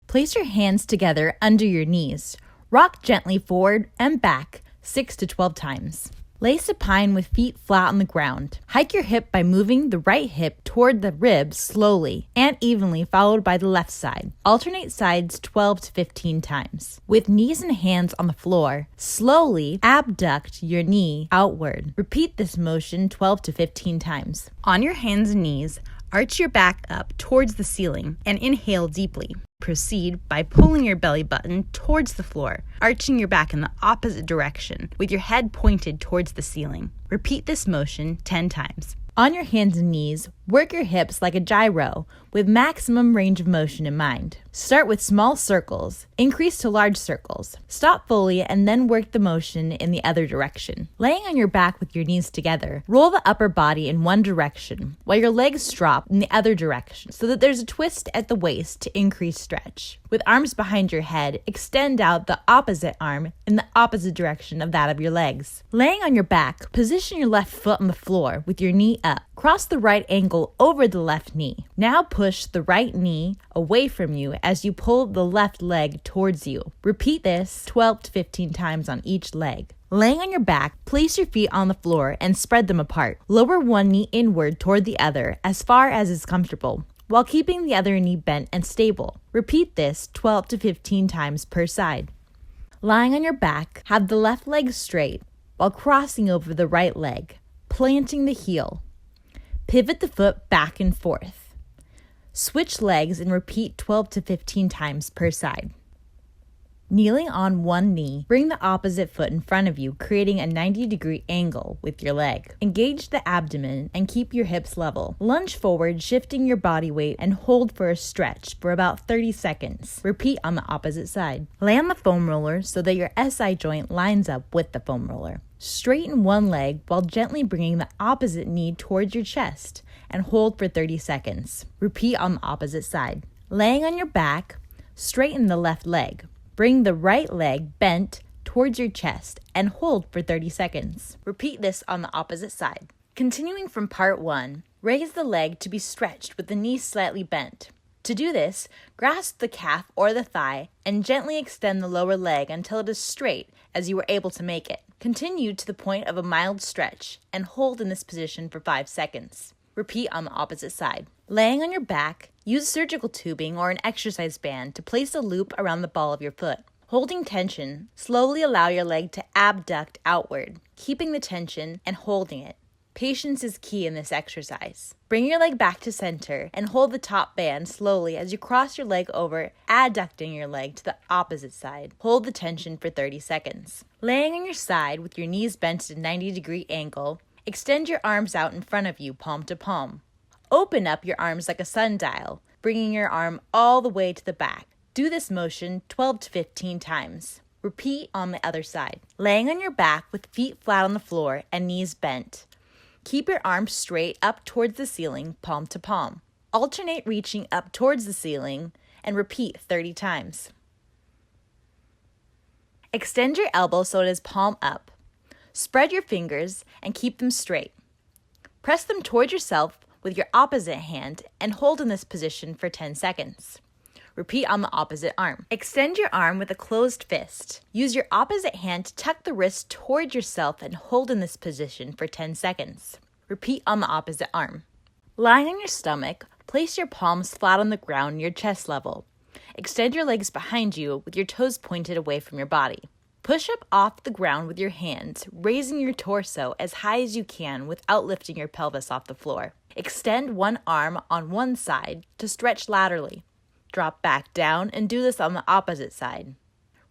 Place your hands together under your knees. Rock gently forward and back 6 to 12 times. Lay supine with feet flat on the ground. Hike your hip by moving the right hip toward the ribs slowly and evenly, followed by the left side. Alternate sides 12 to 15 times. With knees and hands on the floor, slowly abduct your knee outward. Repeat this motion 12 to 15 times. On your hands and knees, arch your back up towards the ceiling and inhale deeply. Proceed by pulling your belly button towards the floor, arching your back in the opposite direction with your head pointed towards the ceiling. Repeat this motion 10 times. On your hands and knees, work your hips like a gyro with maximum range of motion in mind. Start with small circles, increase to large circles. Stop fully and then work the motion in the other direction. Laying on your back with your knees together, roll the upper body in one direction while your legs drop in the other direction so that there's a twist at the waist to increase stretch. With arms behind your head, extend out the opposite arm in the opposite direction of that of your legs. Laying on your back, position your left foot on the floor with your knee up. Cross the right ankle over the left knee. Now push the right knee away from you as you pull the left leg towards you. Repeat this 12 to 15 times on each leg. Laying on your back, place your feet on the floor and spread them apart. Lower one knee inward toward the other as far as is comfortable, while keeping the other knee bent and stable. Repeat this 12 to 15 times per side. Lying on your back, have the left leg straight while crossing over the right leg, planting the heel. Pivot the foot back and forth. Switch legs and repeat 12 to 15 times per side. Kneeling on one knee, bring the opposite foot in front of you, creating a 90-degree angle with your leg. Engage the abdomen and keep your hips level. Lunge forward, shifting your body weight, and hold for a stretch for about 30 seconds. Repeat on the opposite side. Lay on the foam roller so that your SI joint lines up with the foam roller. Straighten one leg while gently bringing the opposite knee towards your chest and hold for 30 seconds. Repeat on the opposite side. Laying on your back, straighten the left leg. Bring the right leg bent towards your chest and hold for 30 seconds. Repeat this on the opposite side. Continuing from part 1, raise the leg to be stretched with the knee slightly bent. To do this, grasp the calf or the thigh and gently extend the lower leg until it is straight as you were able to make it. Continue to the point of a mild stretch and hold in this position for 5 seconds. Repeat on the opposite side. Laying on your back, use surgical tubing or an exercise band to place a loop around the ball of your foot. Holding tension, slowly allow your leg to abduct outward, keeping the tension and holding it. Patience is key in this exercise. Bring your leg back to center and hold the top band slowly as you cross your leg over, adducting your leg to the opposite side. Hold the tension for 30 seconds. Laying on your side with your knees bent at a 90-degree angle, extend your arms out in front of you, palm to palm. Open up your arms like a sundial, bringing your arm all the way to the back. Do this motion 12 to 15 times. Repeat on the other side. Laying on your back with feet flat on the floor and knees bent. Keep your arms straight up towards the ceiling, palm to palm. Alternate reaching up towards the ceiling and repeat 30 times. Extend your elbow so it is palm up. Spread your fingers and keep them straight. Press them towards yourself with your opposite hand and hold in this position for 10 seconds. Repeat on the opposite arm. Extend your arm with a closed fist. Use your opposite hand to tuck the wrist towards yourself and hold in this position for 10 seconds. Repeat on the opposite arm. Lying on your stomach, place your palms flat on the ground near chest level. Extend your legs behind you with your toes pointed away from your body. Push up off the ground with your hands, raising your torso as high as you can without lifting your pelvis off the floor. Extend one arm on one side to stretch laterally. Drop back down and do this on the opposite side.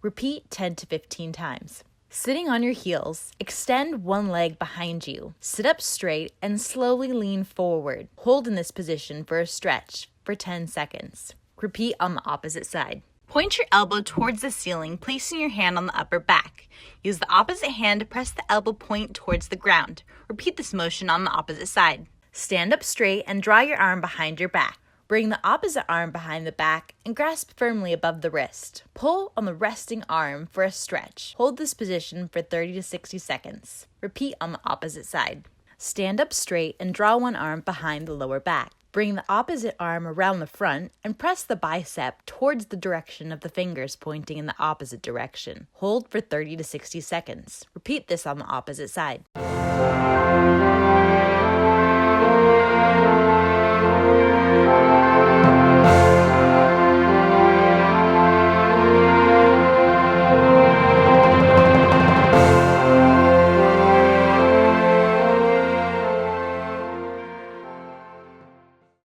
Repeat 10 to 15 times. Sitting on your heels, extend one leg behind you. Sit up straight and slowly lean forward. Hold in this position for a stretch for 10 seconds. Repeat on the opposite side. Point your elbow towards the ceiling, placing your hand on the upper back. Use the opposite hand to press the elbow point towards the ground. Repeat this motion on the opposite side. Stand up straight and draw your arm behind your back. Bring the opposite arm behind the back and grasp firmly above the wrist. Pull on the resting arm for a stretch. Hold this position for 30 to 60 seconds. Repeat on the opposite side. Stand up straight and draw one arm behind the lower back. Bring the opposite arm around the front and press the bicep towards the direction of the fingers pointing in the opposite direction. Hold for 30 to 60 seconds. Repeat this on the opposite side.